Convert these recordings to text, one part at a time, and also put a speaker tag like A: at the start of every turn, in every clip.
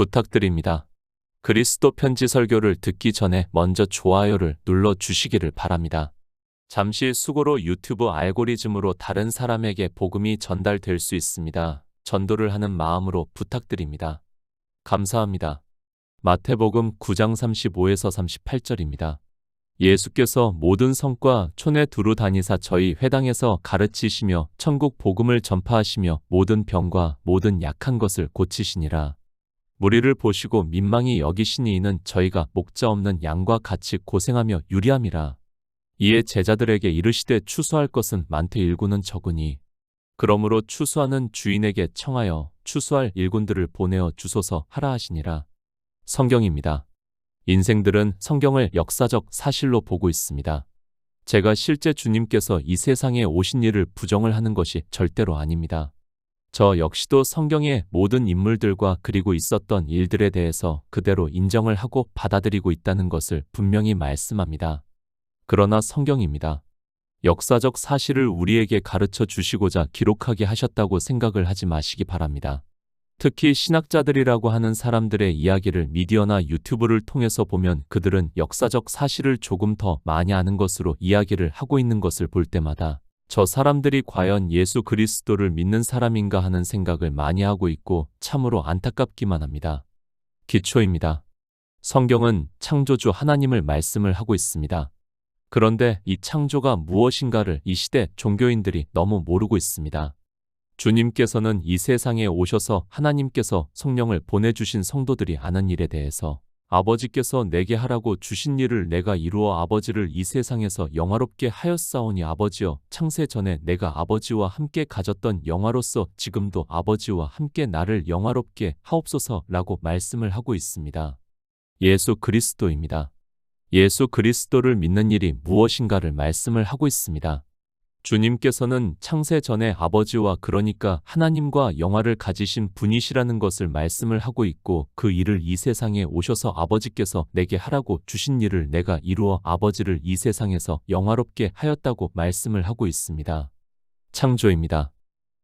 A: 부탁드립니다. 그리스도 편지 설교를 듣기 전에 먼저 좋아요를 눌러 주시기를 바랍니다. 잠시 수고로 유튜브 알고리즘으로 다른 사람에게 복음이 전달될 수 있습니다. 전도를 하는 마음으로 부탁드립니다. 감사합니다. 마태복음 9장 35에서 38절입니다. 예수께서 모든 성과 촌에 두루 다니사 저희 회당에서 가르치시며 천국 복음을 전파하시며 모든 병과 모든 약한 것을 고치시니라. 무리를 보시고 민망히 여기시니 이는 저희가 목자 없는 양과 같이 고생하며 유리함이라. 이에 제자들에게 이르시되 추수할 것은 많되 일꾼은 적으니 그러므로 추수하는 주인에게 청하여 추수할 일꾼들을 보내어 주소서 하라 하시니라. 성경입니다. 인생들은 성경을 역사적 사실로 보고 있습니다. 제가 실제 주님께서 이 세상에 오신 일을 부정을 하는 것이 절대로 아닙니다. 저 역시도 성경의 모든 인물들과 그리고 있었던 일들에 대해서 그대로 인정을 하고 받아들이고 있다는 것을 분명히 말씀합니다. 그러나 성경입니다. 역사적 사실을 우리에게 가르쳐 주시고자 기록하게 하셨다고 생각을 하지 마시기 바랍니다. 특히 신학자들이라고 하는 사람들의 이야기를 미디어나 유튜브를 통해서 보면 그들은 역사적 사실을 조금 더 많이 아는 것으로 이야기를 하고 있는 것을 볼 때마다 저 사람들이 과연 예수 그리스도를 믿는 사람인가 하는 생각을 많이 하고 있고 참으로 안타깝기만 합니다. 기초입니다. 성경은 창조주 하나님을 말씀을 하고 있습니다. 그런데 이 창조가 무엇인가를 이 시대 종교인들이 너무 모르고 있습니다. 주님께서는 이 세상에 오셔서 하나님께서 성령을 보내주신 성도들이 아는 일에 대해서 아버지께서 내게 하라고 주신 일을 내가 이루어 아버지를 이 세상에서 영화롭게 하였사오니 아버지여 창세 전에 내가 아버지와 함께 가졌던 영화로서 지금도 아버지와 함께 나를 영화롭게 하옵소서라고 말씀을 하고 있습니다. 예수 그리스도입니다. 예수 그리스도를 믿는 일이 무엇인가를 말씀을 하고 있습니다. 주님께서는 창세 전에 아버지와 그러니까 하나님과 영화를 가지신 분이시라는 것을 말씀을 하고 있고 그 일을 이 세상에 오셔서 아버지께서 내게 하라고 주신 일을 내가 이루어 아버지를 이 세상에서 영화롭게 하였다고 말씀을 하고 있습니다. 창조입니다.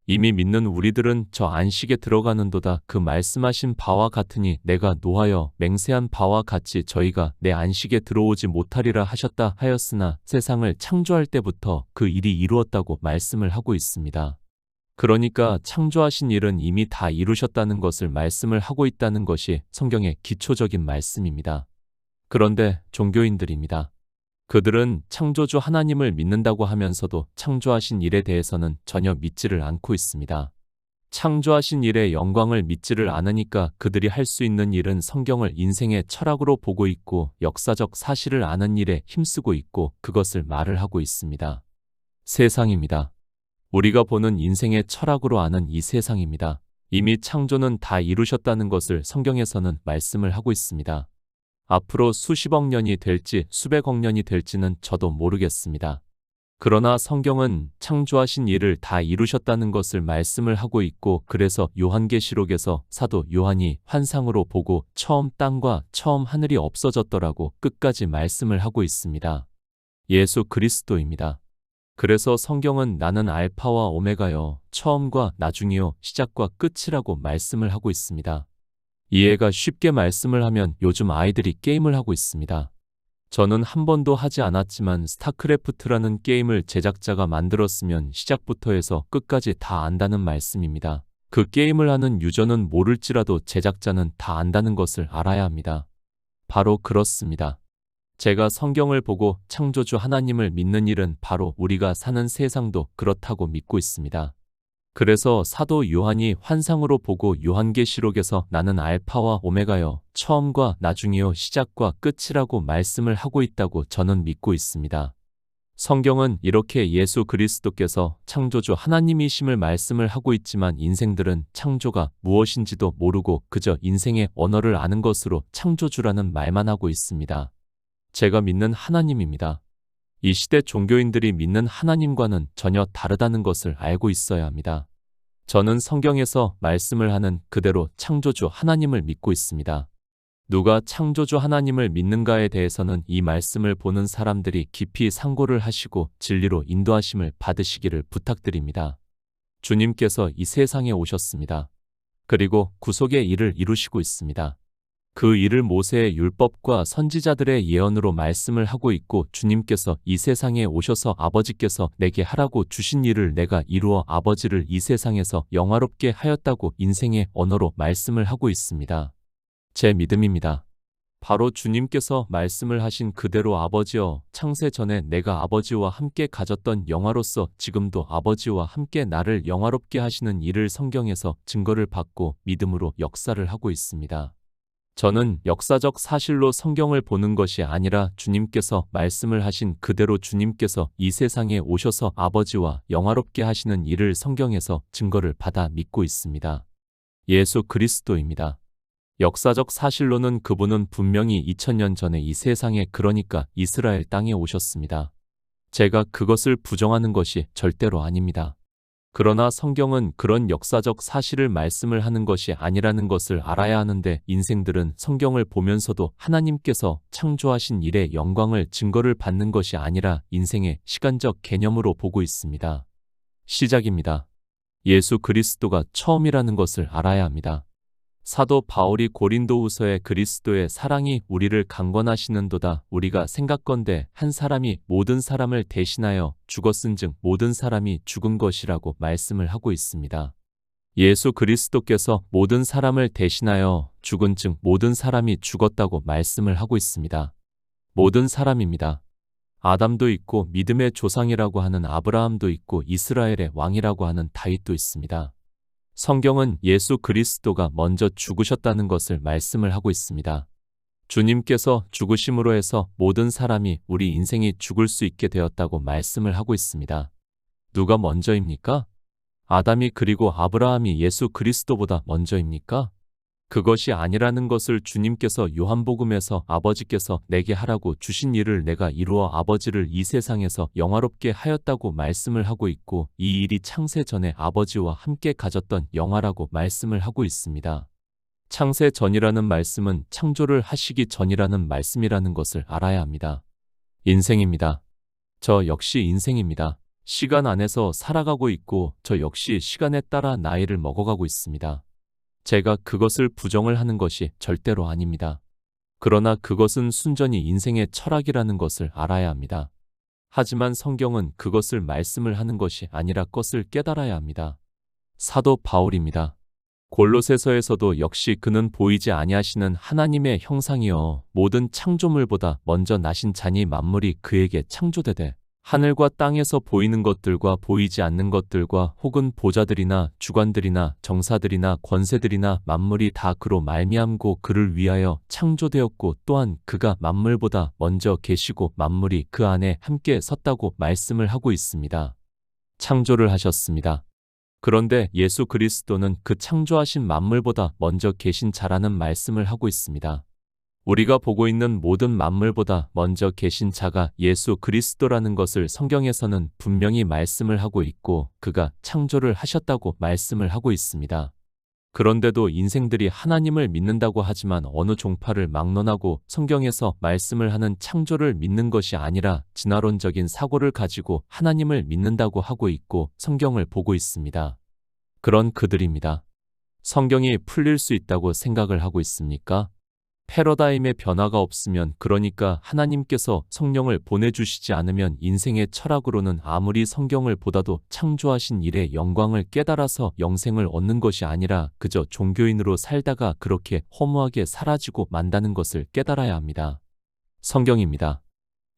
A: 이미 믿는 우리들은 저 안식에 들어가는도다 그 말씀하신 바와 같으니 내가 노하여 맹세한 바와 같이 저희가 내 안식에 들어오지 못하리라 하셨다 하였으나 세상을 창조할 때부터 그 일이 이루었다고 말씀을 하고 있습니다. 그러니까 창조하신 일은 이미 다 이루셨다는 것을 말씀을 하고 있다는 것이 성경의 기초적인 말씀입니다. 그런데 종교인들입니다. 그들은 창조주 하나님을 믿는다고 하면서도 창조하신 일에 대해서는 전혀 믿지를 않고 있습니다. 창조하신 일의 영광을 믿지를 않으니까 그들이 할 수 있는 일은 성경을 인생의 철학으로 보고 있고 역사적 사실을 아는 일에 힘쓰고 있고 그것을 말을 하고 있습니다. 세상입니다. 우리가 보는 인생의 철학으로 아는 이 세상입니다. 이미 창조는 다 이루셨다는 것을 성경에서는 말씀을 하고 있습니다. 앞으로 수십억 년이 될지 수백억 년이 될지는 저도 모르겠습니다. 그러나 성경은 창조하신 일을 다 이루셨다는 것을 말씀을 하고 있고 그래서 요한계시록에서 사도 요한이 환상으로 보고 처음 땅과 처음 하늘이 없어졌더라고 끝까지 말씀을 하고 있습니다. 예수 그리스도입니다. 그래서 성경은 나는 알파와 오메가요 처음과 나중이요 시작과 끝이라고 말씀을 하고 있습니다. 이해가 쉽게 말씀을 하면 요즘 아이들이 게임을 하고 있습니다. 저는 한 번도 하지 않았지만 스타크래프트라는 게임을 제작자가 만들었으면 시작부터 해서 끝까지 다 안다는 말씀입니다. 그 게임을 하는 유저는 모를지라도 제작자는 다 안다는 것을 알아야 합니다. 바로 그렇습니다. 제가 성경을 보고 창조주 하나님을 믿는 일은 바로 우리가 사는 세상도 그렇다고 믿고 있습니다. 그래서 사도 요한이 환상으로 보고 요한계시록에서 나는 알파와 오메가요 처음과 나중이요 시작과 끝이라고 말씀을 하고 있다고 저는 믿고 있습니다. 성경은 이렇게 예수 그리스도께서 창조주 하나님이심을 말씀을 하고 있지만 인생들은 창조가 무엇인지도 모르고 그저 인생의 언어를 아는 것으로 창조주라는 말만 하고 있습니다. 제가 믿는 하나님입니다. 이 시대 종교인들이 믿는 하나님과는 전혀 다르다는 것을 알고 있어야 합니다. 저는 성경에서 말씀을 하는 그대로 창조주 하나님을 믿고 있습니다. 누가 창조주 하나님을 믿는가에 대해서는 이 말씀을 보는 사람들이 깊이 상고를 하시고 진리로 인도하심을 받으시기를 부탁드립니다. 주님께서 이 세상에 오셨습니다. 그리고 구속의 일을 이루시고 있습니다. 그 일을 모세의 율법과 선지자들의 예언으로 말씀을 하고 있고 주님께서 이 세상에 오셔서 아버지께서 내게 하라고 주신 일을 내가 이루어 아버지를 이 세상에서 영화롭게 하였다고 인생의 언어로 말씀을 하고 있습니다. 제 믿음입니다. 바로 주님께서 말씀을 하신 그대로 아버지여, 창세 전에 내가 아버지와 함께 가졌던 영화로서 지금도 아버지와 함께 나를 영화롭게 하시는 일을 성경에서 증거를 받고 믿음으로 역사를 하고 있습니다. 저는 역사적 사실로 성경을 보는 것이 아니라 주님께서 말씀을 하신 그대로 주님께서 이 세상에 오셔서 아버지와 영화롭게 하시는 일을 성경에서 증거를 받아 믿고 있습니다. 예수 그리스도입니다. 역사적 사실로는 그분은 분명히 2000년 전에 이 세상에, 그러니까 이스라엘 땅에 오셨습니다. 제가 그것을 부정하는 것이 절대로 아닙니다. 그러나 성경은 그런 역사적 사실을 말씀을 하는 것이 아니라는 것을 알아야 하는데, 인생들은 성경을 보면서도 하나님께서 창조하신 일의 영광을 증거를 받는 것이 아니라 인생의 시간적 개념으로 보고 있습니다. 시작입니다. 예수 그리스도가 처음이라는 것을 알아야 합니다. 사도 바울이 고린도후서에 그리스도의 사랑이 우리를 강권하시는도다, 우리가 생각건대 한 사람이 모든 사람을 대신하여 죽었은즉 모든 사람이 죽은 것이라고 말씀을 하고 있습니다. 예수 그리스도께서 모든 사람을 대신하여 죽은즉 모든 사람이 죽었다고 말씀을 하고 있습니다. 모든 사람입니다. 아담도 있고 믿음의 조상이라고 하는 아브라함도 있고 이스라엘의 왕이라고 하는 다윗도 있습니다. 성경은 예수 그리스도가 먼저 죽으셨다는 것을 말씀을 하고 있습니다. 주님께서 죽으심으로 해서 모든 사람이, 우리 인생이 죽을 수 있게 되었다고 말씀을 하고 있습니다. 누가 먼저입니까? 아담이, 그리고 아브라함이 예수 그리스도보다 먼저입니까? 그것이 아니라는 것을 주님께서 요한복음에서 아버지께서 내게 하라고 주신 일을 내가 이루어 아버지를 이 세상에서 영화롭게 하였다고 말씀을 하고 있고, 이 일이 창세 전에 아버지와 함께 가졌던 영화라고 말씀을 하고 있습니다. 창세 전이라는 말씀은 창조를 하시기 전이라는 말씀이라는 것을 알아야 합니다. 인생입니다. 저 역시 인생입니다. 시간 안에서 살아가고 있고 저 역시 시간에 따라 나이를 먹어가고 있습니다. 제가 그것을 부정을 하는 것이 절대로 아닙니다. 그러나 그것은 순전히 인생의 철학이라는 것을 알아야 합니다. 하지만 성경은 그것을 말씀을 하는 것이 아니라 것을 깨달아야 합니다. 사도 바울입니다. 골로새서에서도 역시 그는 보이지 아니하시는 하나님의 형상이여 모든 창조물보다 먼저 나신 자니 만물이 그에게 창조되되 하늘과 땅에서 보이는 것들과 보이지 않는 것들과 혹은 보좌들이나 주관들이나 정사들이나 권세들이나 만물이 다 그로 말미암고 그를 위하여 창조되었고 또한 그가 만물보다 먼저 계시고 만물이 그 안에 함께 섰다고 말씀을 하고 있습니다. 창조를 하셨습니다. 그런데 예수 그리스도는 그 창조하신 만물보다 먼저 계신 자라는 말씀을 하고 있습니다. 우리가 보고 있는 모든 만물보다 먼저 계신 자가 예수 그리스도라는 것을 성경에서는 분명히 말씀을 하고 있고 그가 창조를 하셨다고 말씀을 하고 있습니다. 그런데도 인생들이 하나님을 믿는다고 하지만 어느 종파를 막론하고 성경에서 말씀을 하는 창조를 믿는 것이 아니라 진화론적인 사고를 가지고 하나님을 믿는다고 하고 있고 성경을 보고 있습니다. 그런 그들입니다. 성경이 풀릴 수 있다고 생각을 하고 있습니까? 패러다임의 변화가 없으면, 그러니까 하나님께서 성령을 보내주시지 않으면 인생의 철학으로는 아무리 성경을 보다도 창조하신 일의 영광을 깨달아서 영생을 얻는 것이 아니라 그저 종교인으로 살다가 그렇게 허무하게 사라지고 만다는 것을 깨달아야 합니다. 성경입니다.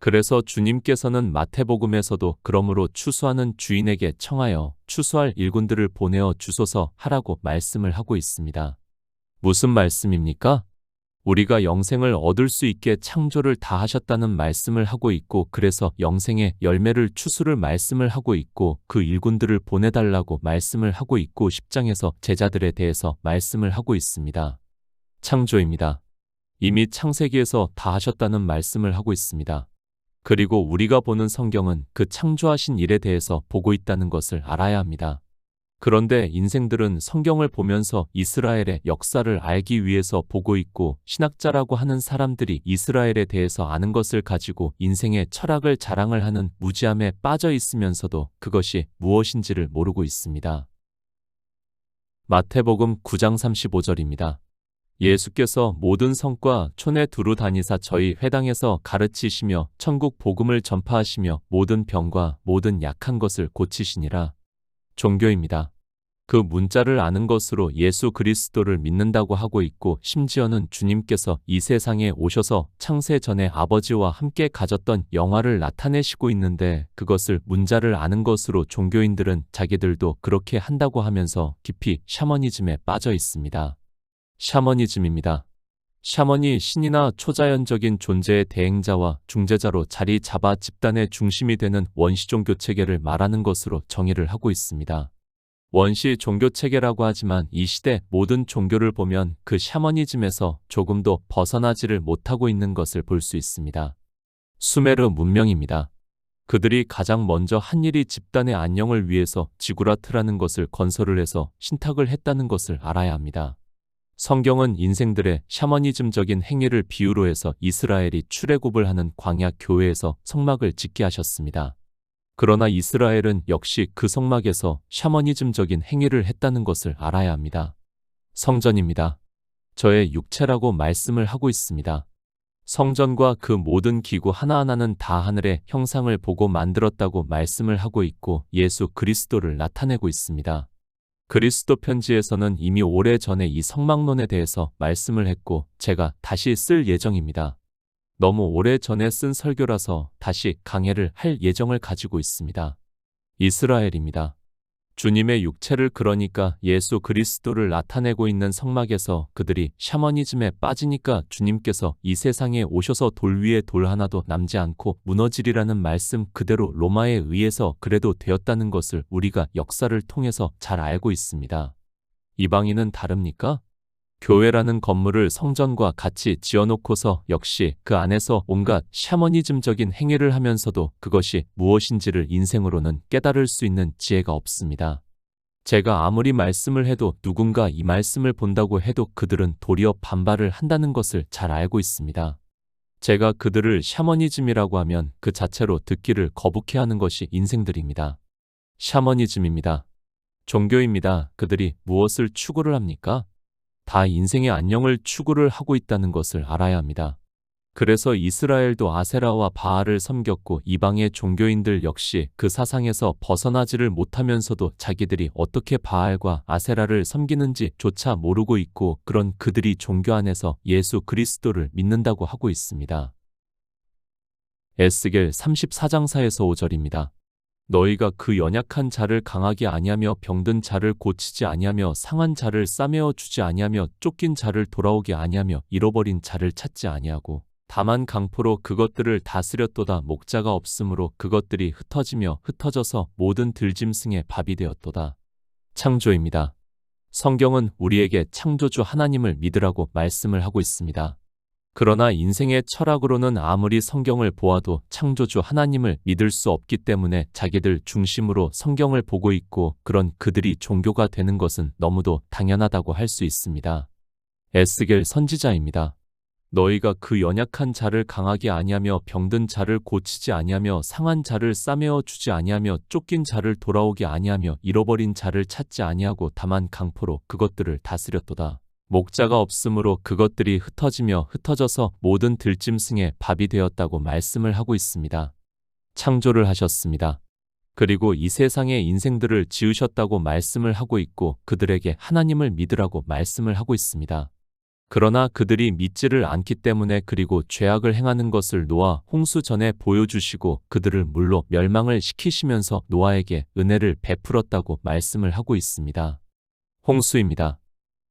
A: 그래서 주님께서는 마태복음에서도 그러므로 추수하는 주인에게 청하여 추수할 일꾼들을 보내어 주소서 하라고 말씀을 하고 있습니다. 무슨 말씀입니까? 우리가 영생을 얻을 수 있게 창조를 다 하셨다는 말씀을 하고 있고 그래서 영생의 열매를 추수를 말씀을 하고 있고 그 일꾼들을 보내달라고 말씀을 하고 있고 10장에서 제자들에 대해서 말씀을 하고 있습니다. 창조입니다. 이미 창세기에서 다 하셨다는 말씀을 하고 있습니다. 그리고 우리가 보는 성경은 그 창조하신 일에 대해서 보고 있다는 것을 알아야 합니다. 그런데 인생들은 성경을 보면서 이스라엘의 역사를 알기 위해서 보고 있고 신학자라고 하는 사람들이 이스라엘에 대해서 아는 것을 가지고 인생의 철학을 자랑을 하는 무지함에 빠져 있으면서도 그것이 무엇인지를 모르고 있습니다. 마태복음 9장 35절입니다. 예수께서 모든 성과 촌에 두루 다니사 저희 회당에서 가르치시며 천국 복음을 전파하시며 모든 병과 모든 약한 것을 고치시니라. 종교입니다. 그 문자를 아는 것으로 예수 그리스도를 믿는다고 하고 있고 심지어는 주님께서 이 세상에 오셔서 창세 전에 아버지와 함께 가졌던 영화를 나타내시고 있는데 그것을 문자를 아는 것으로 종교인들은 자기들도 그렇게 한다고 하면서 깊이 샤머니즘에 빠져 있습니다. 샤머니즘입니다. 샤먼이 신이나 초자연적인 존재의 대행자와 중재자로 자리 잡아 집단의 중심이 되는 원시 종교 체계를 말하는 것으로 정의를 하고 있습니다. 원시 종교 체계라고 하지만 이 시대 모든 종교를 보면 그 샤머니즘에서 조금도 벗어나지를 못하고 있는 것을 볼 수 있습니다. 수메르 문명입니다. 그들이 가장 먼저 한 일이 집단의 안녕을 위해서 지구라트라는 것을 건설을 해서 신탁을 했다는 것을 알아야 합니다. 성경은 인생들의 샤머니즘적인 행위를 비유로 해서 이스라엘이 출애굽을 하는 광야 교회에서 성막을 짓게 하셨습니다. 그러나 이스라엘은 역시 그 성막에서 샤머니즘적인 행위를 했다는 것을 알아야 합니다. 성전입니다. 저의 육체라고 말씀을 하고 있습니다. 성전과 그 모든 기구 하나하나는 다 하늘의 형상을 보고 만들었다고 말씀을 하고 있고 예수 그리스도를 나타내고 있습니다. 그리스도 편지에서는 이미 오래전에 이 성막론에 대해서 말씀을 했고 제가 다시 쓸 예정입니다. 너무 오래전에 쓴 설교라서 다시 강해를 할 예정을 가지고 있습니다. 이스라엘입니다. 주님의 육체를 그러니까 예수 그리스도를 나타내고 있는 성막에서 그들이 샤머니즘에 빠지니까 주님께서 이 세상에 오셔서 돌 위에 돌 하나도 남지 않고 무너지리라는 말씀 그대로 로마에 의해서 그래도 되었다는 것을 우리가 역사를 통해서 잘 알고 있습니다. 이방인은 다릅니까? 교회라는 건물을 성전과 같이 지어놓고서 역시 그 안에서 온갖 샤머니즘적인 행위를 하면서도 그것이 무엇인지를 인생으로는 깨달을 수 있는 지혜가 없습니다. 제가 아무리 말씀을 해도 누군가 이 말씀을 본다고 해도 그들은 도리어 반발을 한다는 것을 잘 알고 있습니다. 제가 그들을 샤머니즘이라고 하면 그 자체로 듣기를 거북해하는 것이 인생들입니다. 샤머니즘입니다. 종교입니다. 그들이 무엇을 추구를 합니까? 다 인생의 안녕을 추구를 하고 있다는 것을 알아야 합니다. 그래서 이스라엘도 아세라와 바알을 섬겼고 이방의 종교인들 역시 그 사상에서 벗어나지를 못하면서도 자기들이 어떻게 바알과 아세라를 섬기는지조차 모르고 있고 그런 그들이 종교 안에서 예수 그리스도를 믿는다고 하고 있습니다. 에스겔 34장 4에서 5절입니다. 너희가 그 연약한 자를 강하게 아니하며 병든 자를 고치지 아니하며 상한 자를 싸매어 주지 아니하며 쫓긴 자를 돌아오게 아니하며 잃어버린 자를 찾지 아니하고 다만 강포로 그것들을 다스렸도다. 목자가 없으므로 그것들이 흩어지며 흩어져서 모든 들짐승의 밥이 되었도다. 창조입니다. 성경은 우리에게 창조주 하나님을 믿으라고 말씀을 하고 있습니다. 그러나 인생의 철학으로는 아무리 성경을 보아도 창조주 하나님을 믿을 수 없기 때문에 자기들 중심으로 성경을 보고 있고 그런 그들이 종교가 되는 것은 너무도 당연하다고 할 수 있습니다. 에스겔 선지자입니다. 너희가 그 연약한 자를 강하게 아니하며 병든 자를 고치지 아니하며 상한 자를 싸매어 주지 아니하며 쫓긴 자를 돌아오게 아니하며 잃어버린 자를 찾지 아니하고 다만 강포로 그것들을 다스렸도다. 목자가 없으므로 그것들이 흩어지며 흩어져서 모든 들짐승의 밥이 되었다고 말씀을 하고 있습니다. 창조를 하셨습니다. 그리고 이 세상의 인생들을 지으셨다고 말씀을 하고 있고 그들에게 하나님을 믿으라고 말씀을 하고 있습니다. 그러나 그들이 믿지를 않기 때문에 그리고 죄악을 행하는 것을 노아 홍수 전에 보여주시고 그들을 물로 멸망을 시키시면서 노아에게 은혜를 베풀었다고 말씀을 하고 있습니다. 홍수입니다.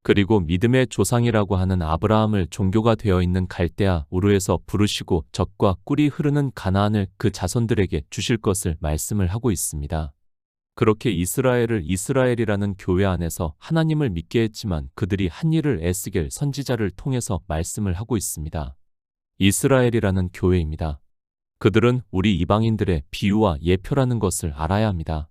A: 그리고 믿음의 조상이라고 하는 아브라함을 종교가 되어 있는 갈대아 우르에서 부르시고 젖과 꿀이 흐르는 가나안을 그 자손들에게 주실 것을 말씀을 하고 있습니다. 그렇게 이스라엘을 이스라엘이라는 교회 안에서 하나님을 믿게 했지만 그들이 한 일을 에스겔 선지자를 통해서 말씀을 하고 있습니다. 이스라엘이라는 교회입니다. 그들은 우리 이방인들의 비유와 예표라는 것을 알아야 합니다.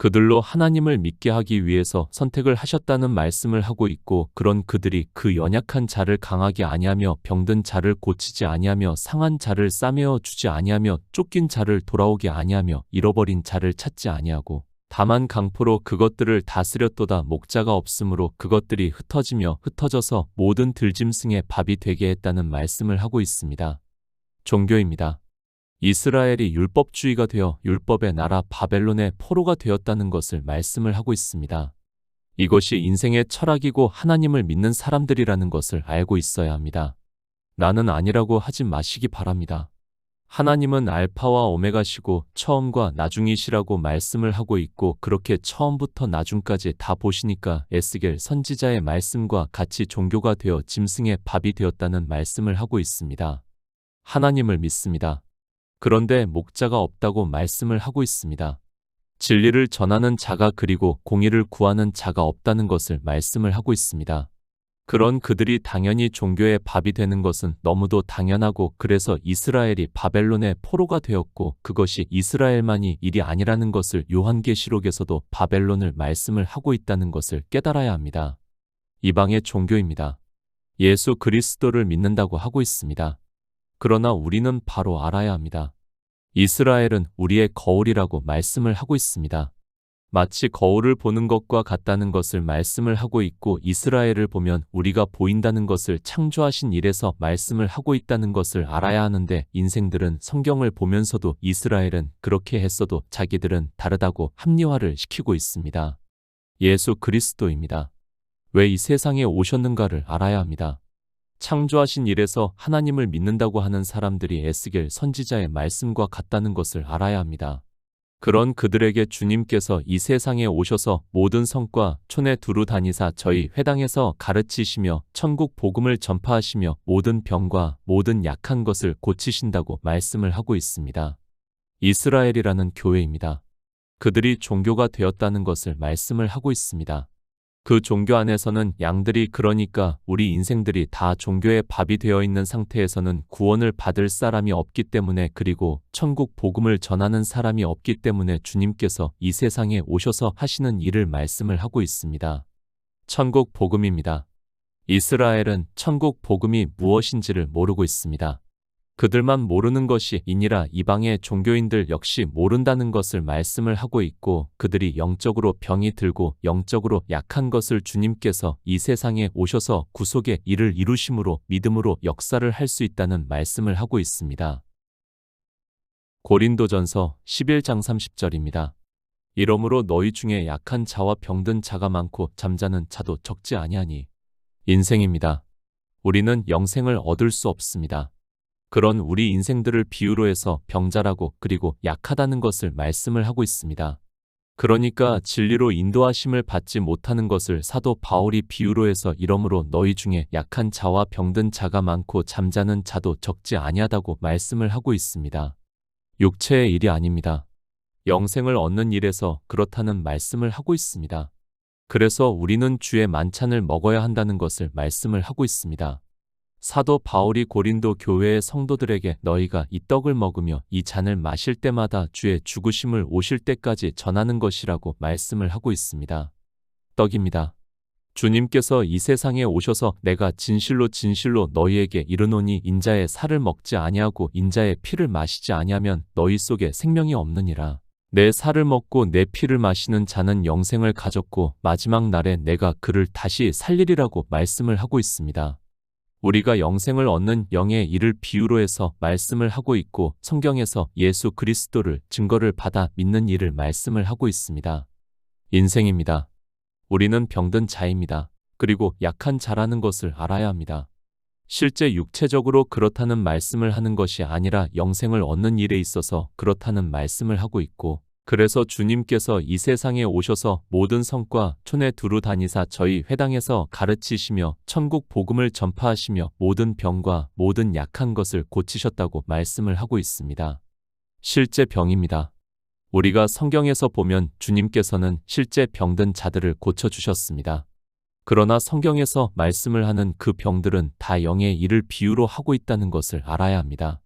A: 그들로 하나님을 믿게 하기 위해서 선택을 하셨다는 말씀을 하고 있고 그런 그들이 그 연약한 자를 강하게 아니하며 병든 자를 고치지 아니하며 상한 자를 싸매어 주지 아니하며 쫓긴 자를 돌아오게 아니하며 잃어버린 자를 찾지 아니하고 다만 강포로 그것들을 다스렸도다 목자가 없으므로 그것들이 흩어지며 흩어져서 모든 들짐승의 밥이 되게 했다는 말씀을 하고 있습니다. 종교입니다. 이스라엘이 율법주의가 되어 율법의 나라 바벨론의 포로가 되었다는 것을 말씀을 하고 있습니다. 이것이 인생의 철학이고 하나님을 믿는 사람들이라는 것을 알고 있어야 합니다. 나는 아니라고 하지 마시기 바랍니다. 하나님은 알파와 오메가시고 처음과 나중이시라고 말씀을 하고 있고 그렇게 처음부터 나중까지 다 보시니까 에스겔 선지자의 말씀과 같이 종교가 되어 짐승의 밥이 되었다는 말씀을 하고 있습니다. 하나님을 믿습니다. 그런데 목자가 없다고 말씀을 하고 있습니다. 진리를 전하는 자가 그리고 공의를 구하는 자가 없다는 것을 말씀을 하고 있습니다. 그런 그들이 당연히 종교의 밥이 되는 것은 너무도 당연하고 그래서 이스라엘이 바벨론의 포로가 되었고 그것이 이스라엘만이 일이 아니라는 것을 요한계시록에서도 바벨론을 말씀을 하고 있다는 것을 깨달아야 합니다. 이방의 종교입니다. 예수 그리스도를 믿는다고 하고 있습니다. 그러나 우리는 바로 알아야 합니다. 이스라엘은 우리의 거울이라고 말씀을 하고 있습니다. 마치 거울을 보는 것과 같다는 것을 말씀을 하고 있고 이스라엘을 보면 우리가 보인다는 것을 창조하신 일에서 말씀을 하고 있다는 것을 알아야 하는데 인생들은 성경을 보면서도 이스라엘은 그렇게 했어도 자기들은 다르다고 합리화를 시키고 있습니다. 예수 그리스도입니다. 왜 이 세상에 오셨는가를 알아야 합니다. 창조하신 일에서 하나님을 믿는다고 하는 사람들이 에스겔 선지자의 말씀과 같다는 것을 알아야 합니다. 그런 그들에게 주님께서 이 세상에 오셔서 모든 성과 촌에 두루 다니사 저희 회당에서 가르치시며 천국 복음을 전파하시며 모든 병과 모든 약한 것을 고치신다고 말씀을 하고 있습니다. 이스라엘이라는 교회입니다. 그들이 종교가 되었다는 것을 말씀을 하고 있습니다. 그 종교 안에서는 양들이 그러니까 우리 인생들이 다 종교의 밥이 되어 있는 상태에서는 구원을 받을 사람이 없기 때문에 그리고 천국 복음을 전하는 사람이 없기 때문에 주님께서 이 세상에 오셔서 하시는 일을 말씀을 하고 있습니다. 천국 복음입니다. 이스라엘은 천국 복음이 무엇인지를 모르고 있습니다. 그들만 모르는 것이 아니라 이방의 종교인들 역시 모른다는 것을 말씀을 하고 있고 그들이 영적으로 병이 들고 영적으로 약한 것을 주님께서 이 세상에 오셔서 구속의 일을 이루심으로 믿음으로 역사를 할 수 있다는 말씀을 하고 있습니다. 고린도전서 11장 30절입니다. 이러므로 너희 중에 약한 자와 병든 자가 많고 잠자는 자도 적지 아니하니 인생입니다. 우리는 영생을 얻을 수 없습니다. 그런 우리 인생들을 비유로 해서 병자라고 그리고 약하다는 것을 말씀을 하고 있습니다. 그러니까 진리로 인도하심을 받지 못하는 것을 사도 바울이 비유로 해서 이러므로 너희 중에 약한 자와 병든 자가 많고 잠자는 자도 적지 아니하다고 말씀을 하고 있습니다. 육체의 일이 아닙니다. 영생을 얻는 일에서 그렇다는 말씀을 하고 있습니다. 그래서 우리는 주의 만찬을 먹어야 한다는 것을 말씀을 하고 있습니다. 사도 바울이 고린도 교회의 성도들에게 너희가 이 떡을 먹으며 이 잔을 마실 때마다 주의 죽으심을 오실 때까지 전하는 것이라고 말씀을 하고 있습니다. 떡입니다. 주님께서 이 세상에 오셔서 내가 진실로 진실로 너희에게 이르노니 인자의 살을 먹지 아니하고 인자의 피를 마시지 아니하면 너희 속에 생명이 없느니라. 내 살을 먹고 내 피를 마시는 자는 영생을 가졌고 마지막 날에 내가 그를 다시 살리리라고 말씀을 하고 있습니다. 우리가 영생을 얻는 영의 일을 비유로 해서 말씀을 하고 있고 성경에서 예수 그리스도를 증거를 받아 믿는 일을 말씀을 하고 있습니다. 인생입니다. 우리는 병든 자입니다. 그리고 약한 자라는 것을 알아야 합니다. 실제 육체적으로 그렇다는 말씀을 하는 것이 아니라 영생을 얻는 일에 있어서 그렇다는 말씀을 하고 있고 그래서 주님께서 이 세상에 오셔서 모든 성과 촌에 두루 다니사 저희 회당에서 가르치시며 천국 복음을 전파하시며 모든 병과 모든 약한 것을 고치셨다고 말씀을 하고 있습니다. 실제 병입니다. 우리가 성경에서 보면 주님께서는 실제 병든 자들을 고쳐주셨습니다. 그러나 성경에서 말씀을 하는 그 병들은 다 영의 일을 비유로 하고 있다는 것을 알아야 합니다.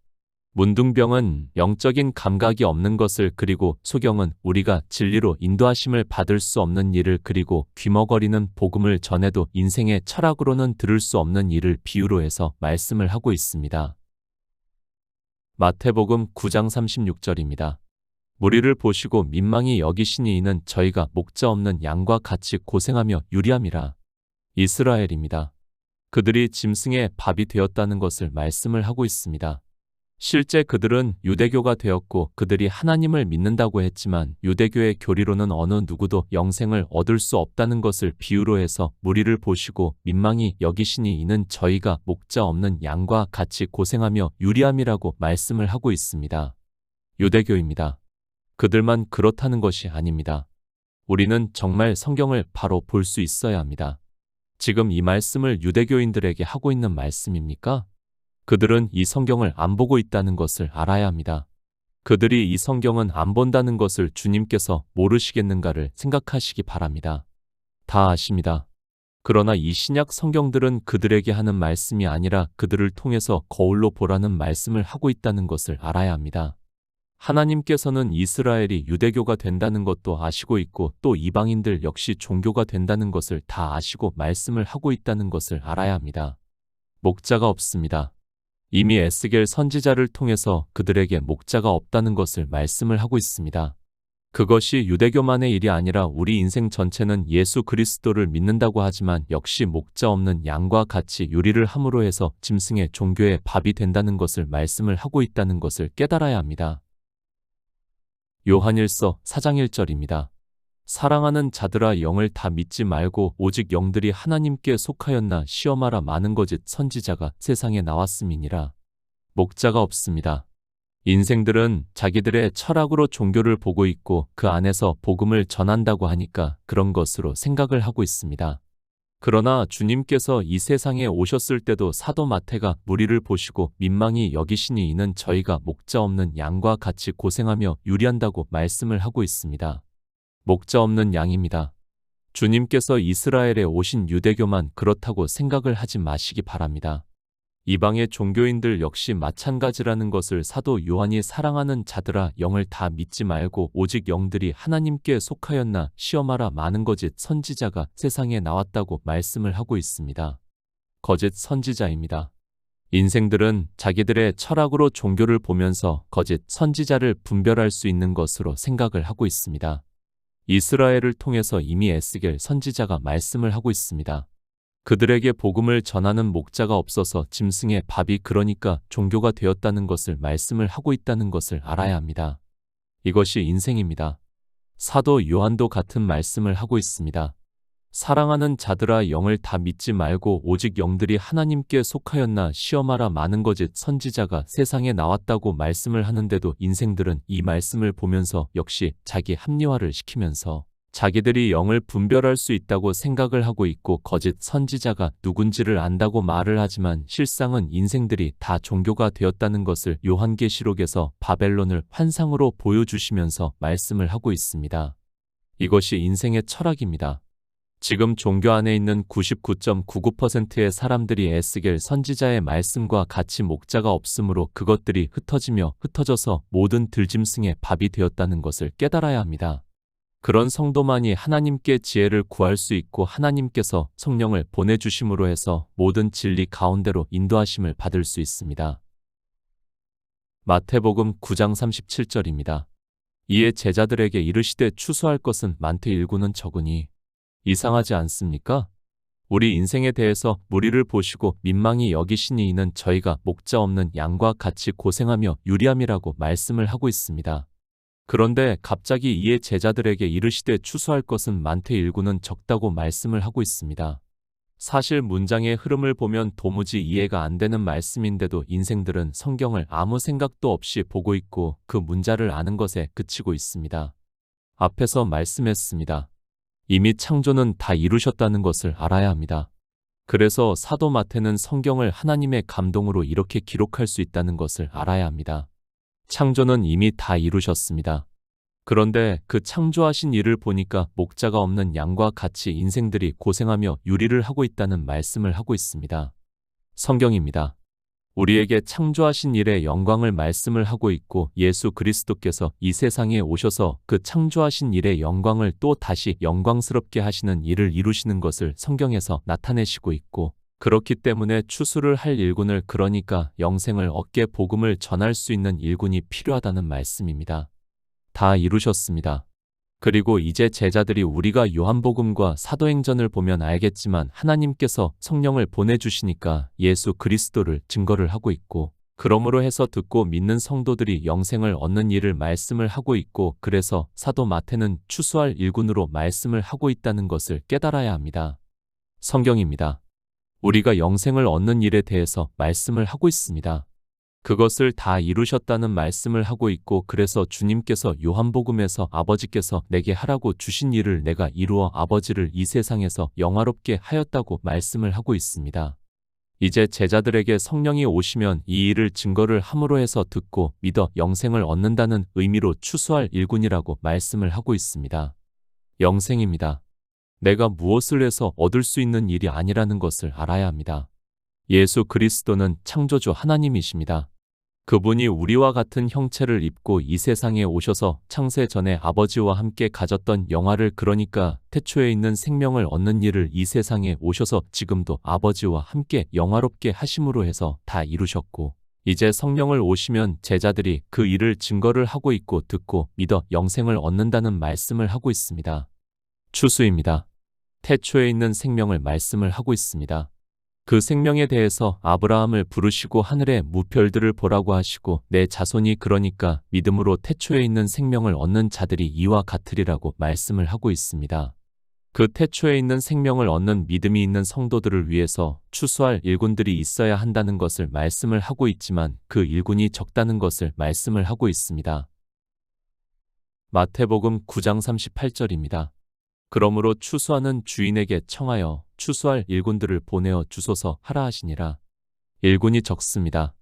A: 문둥병은 영적인 감각이 없는 것을 그리고 소경은 우리가 진리로 인도하심을 받을 수 없는 일을 그리고 귀머거리는 복음을 전해도 인생의 철학으로는 들을 수 없는 일을 비유로 해서 말씀을 하고 있습니다. 마태복음 9장 36절입니다. 무리를 보시고 민망히 여기시니 이는 저희가 목자 없는 양과 같이 고생하며 유리함이라. 이스라엘입니다. 그들이 짐승의 밥이 되었다는 것을 말씀을 하고 있습니다. 실제 그들은 유대교가 되었고 그들이 하나님을 믿는다고 했지만 유대교의 교리로는 어느 누구도 영생을 얻을 수 없다는 것을 비유로 해서 무리를 보시고 민망히 여기시니 이는 저희가 목자 없는 양과 같이 고생하며 유리함이라고 말씀을 하고 있습니다. 유대교입니다. 그들만 그렇다는 것이 아닙니다. 우리는 정말 성경을 바로 볼 수 있어야 합니다. 지금 이 말씀을 유대교인들에게 하고 있는 말씀입니까? 그들은 이 성경을 안 보고 있다는 것을 알아야 합니다. 그들이 이 성경은 안 본다는 것을 주님께서 모르시겠는가를 생각하시기 바랍니다. 다 아십니다. 그러나 이 신약 성경들은 그들에게 하는 말씀이 아니라 그들을 통해서 거울로 보라는 말씀을 하고 있다는 것을 알아야 합니다. 하나님께서는 이스라엘이 유대교가 된다는 것도 아시고 있고 또 이방인들 역시 종교가 된다는 것을 다 아시고 말씀을 하고 있다는 것을 알아야 합니다. 목자가 없습니다. 이미 에스겔 선지자를 통해서 그들에게 목자가 없다는 것을 말씀을 하고 있습니다. 그것이 유대교만의 일이 아니라 우리 인생 전체는 예수 그리스도를 믿는다고 하지만 역시 목자 없는 양과 같이 유리를 함으로 해서 짐승의 종교의 밥이 된다는 것을 말씀을 하고 있다는 것을 깨달아야 합니다. 요한일서 4장 1절입니다. 사랑하는 자들아 영을 다 믿지 말고 오직 영들이 하나님께 속하였나 시험하라. 많은 거짓 선지자가 세상에 나왔음이니라. 목자가 없습니다. 인생들은 자기들의 철학으로 종교를 보고 있고 그 안에서 복음을 전한다고 하니까 그런 것으로 생각을 하고 있습니다. 그러나 주님께서 이 세상에 오셨을 때도 사도 마태가 무리를 보시고 민망히 여기시니 이는 저희가 목자 없는 양과 같이 고생하며 유리한다고 말씀을 하고 있습니다. 목자 없는 양입니다. 주님께서 이스라엘에 오신 유대교만 그렇다고 생각을 하지 마시기 바랍니다. 이방의 종교인들 역시 마찬가지라는 것을 사도 요한이 사랑하는 자들아 영을 다 믿지 말고 오직 영들이 하나님께 속하였나 시험하라. 많은 거짓 선지자가 세상에 나왔다고 말씀을 하고 있습니다. 거짓 선지자입니다. 인생들은 자기들의 철학으로 종교를 보면서 거짓 선지자를 분별할 수 있는 것으로 생각을 하고 있습니다. 이스라엘을 통해서 이미 에스겔 선지자가 말씀을 하고 있습니다. 그들에게 복음을 전하는 목자가 없어서 짐승의 밥이 그러니까 종교가 되었다는 것을 말씀을 하고 있다는 것을 알아야 합니다. 이것이 인생입니다. 사도 요한도 같은 말씀을 하고 있습니다. 사랑하는 자들아 영을 다 믿지 말고 오직 영들이 하나님께 속하였나 시험하라. 많은 거짓 선지자가 세상에 나왔다고 말씀을 하는데도 인생들은 이 말씀을 보면서 역시 자기 합리화를 시키면서 자기들이 영을 분별할 수 있다고 생각을 하고 있고 거짓 선지자가 누군지를 안다고 말을 하지만 실상은 인생들이 다 종교가 되었다는 것을 요한계시록에서 바벨론을 환상으로 보여주시면서 말씀을 하고 있습니다. 이것이 인생의 철학입니다. 지금 종교 안에 있는 99.99%의 사람들이 에스겔 선지자의 말씀과 같이 목자가 없으므로 그것들이 흩어지며 흩어져서 모든 들짐승의 밥이 되었다는 것을 깨달아야 합니다. 그런 성도만이 하나님께 지혜를 구할 수 있고 하나님께서 성령을 보내주심으로 해서 모든 진리 가운데로 인도하심을 받을 수 있습니다. 마태복음 9장 37절입니다. 이에 제자들에게 이르시되 추수할 것은 많되 일구는 적으니 이상하지 않습니까? 우리 인생에 대해서 무리를 보시고 민망히 여기시니 이는 저희가 목자 없는 양과 같이 고생하며 유리함이라고 말씀을 하고 있습니다. 그런데 갑자기 이에 제자들에게 이르시되 추수할 것은 많되 일구는 적다고 말씀을 하고 있습니다. 사실 문장의 흐름을 보면 도무지 이해가 안 되는 말씀인데도 인생들은 성경을 아무 생각도 없이 보고 있고 그 문자를 아는 것에 그치고 있습니다. 앞에서 말씀했습니다. 이미 창조는 다 이루셨다는 것을 알아야 합니다. 그래서 사도 마태는 성경을 하나님의 감동으로 이렇게 기록할 수 있다는 것을 알아야 합니다. 창조는 이미 다 이루셨습니다. 그런데 그 창조하신 일을 보니까 목자가 없는 양과 같이 인생들이 고생하며 유리를 하고 있다는 말씀을 하고 있습니다. 성경입니다. 우리에게 창조하신 일의 영광을 말씀을 하고 있고 예수 그리스도께서 이 세상에 오셔서 그 창조하신 일의 영광을 또 다시 영광스럽게 하시는 일을 이루시는 것을 성경에서 나타내시고 있고 그렇기 때문에 추수를 할 일꾼을 그러니까 영생을 얻게 복음을 전할 수 있는 일꾼이 필요하다는 말씀입니다. 다 이루셨습니다. 그리고 이제 제자들이 우리가 요한복음과 사도행전을 보면 알겠지만 하나님께서 성령을 보내주시니까 예수 그리스도를 증거를 하고 있고 그러므로 해서 듣고 믿는 성도들이 영생을 얻는 일을 말씀을 하고 있고 그래서 사도 마태는 추수할 일꾼으로 말씀을 하고 있다는 것을 깨달아야 합니다. 성경입니다. 우리가 영생을 얻는 일에 대해서 말씀을 하고 있습니다. 그것을 다 이루셨다는 말씀을 하고 있고 그래서 주님께서 요한복음에서 아버지께서 내게 하라고 주신 일을 내가 이루어 아버지를 이 세상에서 영화롭게 하였다고 말씀을 하고 있습니다. 이제 제자들에게 성령이 오시면 이 일을 증거를 함으로 해서 듣고 믿어 영생을 얻는다는 의미로 추수할 일꾼이라고 말씀을 하고 있습니다. 영생입니다. 내가 무엇을 해서 얻을 수 있는 일이 아니라는 것을 알아야 합니다. 예수 그리스도는 창조주 하나님이십니다. 그분이 우리와 같은 형체를 입고 이 세상에 오셔서 창세 전에 아버지와 함께 가졌던 영화를 그러니까 태초에 있는 생명을 얻는 일을 이 세상에 오셔서 지금도 아버지와 함께 영화롭게 하심으로 해서 다 이루셨고 이제 성령을 오시면 제자들이 그 일을 증거를 하고 있고 듣고 믿어 영생을 얻는다는 말씀을 하고 있습니다. 추수입니다. 태초에 있는 생명을 말씀을 하고 있습니다. 그 생명에 대해서 아브라함을 부르시고 하늘의 무별들을 보라고 하시고 내 자손이 그러니까 믿음으로 태초에 있는 생명을 얻는 자들이 이와 같으리라고 말씀을 하고 있습니다. 그 태초에 있는 생명을 얻는 믿음이 있는 성도들을 위해서 추수할 일꾼들이 있어야 한다는 것을 말씀을 하고 있지만 그 일꾼이 적다는 것을 말씀을 하고 있습니다. 마태복음 9장 38절입니다. 그러므로 추수하는 주인에게 청하여 추수할 일꾼들을 보내어 주소서 하라 하시니라. 일꾼이 적습니다.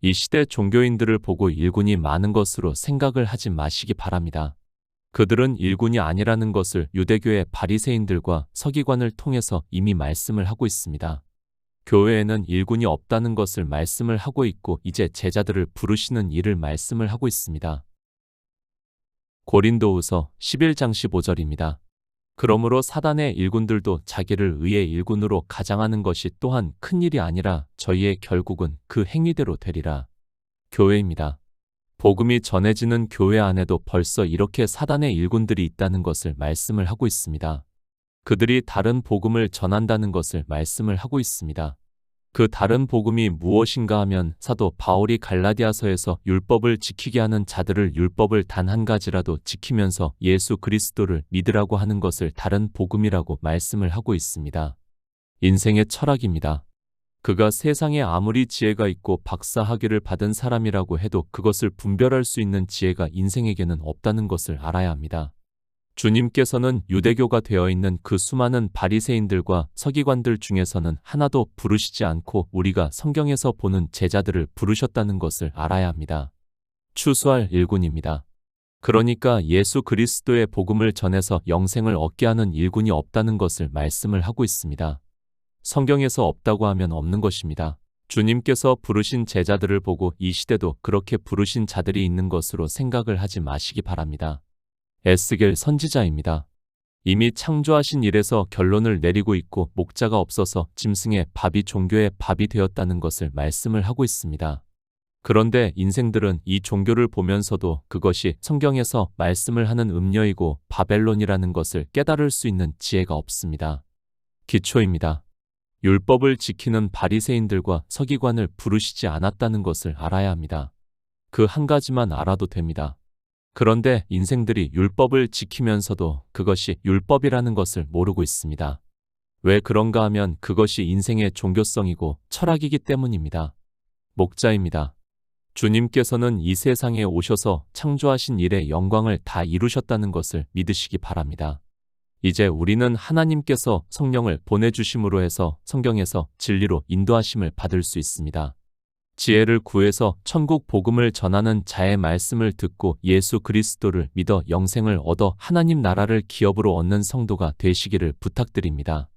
A: 이 시대 종교인들을 보고 일꾼이 많은 것으로 생각을 하지 마시기 바랍니다. 그들은 일꾼이 아니라는 것을 유대교의 바리새인들과 서기관을 통해서 이미 말씀을 하고 있습니다. 교회에는 일꾼이 없다는 것을 말씀을 하고 있고 이제 제자들을 부르시는 일을 말씀을 하고 있습니다. 고린도후서 11장 15절입니다. 그러므로 사단의 일꾼들도 자기를 의의 일꾼으로 가장하는 것이 또한 큰일이 아니라 저희의 결국은 그 행위대로 되리라. 교회입니다. 복음이 전해지는 교회 안에도 벌써 이렇게 사단의 일꾼들이 있다는 것을 말씀을 하고 있습니다. 그들이 다른 복음을 전한다는 것을 말씀을 하고 있습니다. 그 다른 복음이 무엇인가 하면 사도 바울이 갈라디아서에서 율법을 지키게 하는 자들을 율법을 단 한 가지라도 지키면서 예수 그리스도를 믿으라고 하는 것을 다른 복음이라고 말씀을 하고 있습니다. 인생의 철학입니다. 그가 세상에 아무리 지혜가 있고 박사학위를 받은 사람이라고 해도 그것을 분별할 수 있는 지혜가 인생에게는 없다는 것을 알아야 합니다. 주님께서는 유대교가 되어 있는 그 수많은 바리새인들과 서기관들 중에서는 하나도 부르시지 않고 우리가 성경에서 보는 제자들을 부르셨다는 것을 알아야 합니다. 추수할 일꾼입니다. 그러니까 예수 그리스도의 복음을 전해서 영생을 얻게 하는 일꾼이 없다는 것을 말씀을 하고 있습니다. 성경에서 없다고 하면 없는 것입니다. 주님께서 부르신 제자들을 보고 이 시대도 그렇게 부르신 자들이 있는 것으로 생각을 하지 마시기 바랍니다. 에스겔 선지자입니다. 이미 창조하신 일에서 결론을 내리고 있고 목자가 없어서 짐승의 밥이 종교의 밥이 되었다는 것을 말씀을 하고 있습니다. 그런데 인생들은 이 종교를 보면서도 그것이 성경에서 말씀을 하는 음녀이고 바벨론이라는 것을 깨달을 수 있는 지혜가 없습니다. 기초입니다. 율법을 지키는 바리새인들과 서기관을 부르시지 않았다는 것을 알아야 합니다. 그 한 가지만 알아도 됩니다. 그런데 인생들이 율법을 지키면서도 그것이 율법이라는 것을 모르고 있습니다. 왜 그런가 하면 그것이 인생의 종교성이고 철학이기 때문입니다. 목자입니다. 주님께서는 이 세상에 오셔서 창조하신 일의 영광을 다 이루셨다는 것을 믿으시기 바랍니다. 이제 우리는 하나님께서 성령을 보내주심으로 해서 성경에서 진리로 인도하심을 받을 수 있습니다. 지혜를 구해서 천국 복음을 전하는 자의 말씀을 듣고 예수 그리스도를 믿어 영생을 얻어 하나님 나라를 기업으로 얻는 성도가 되시기를 부탁드립니다.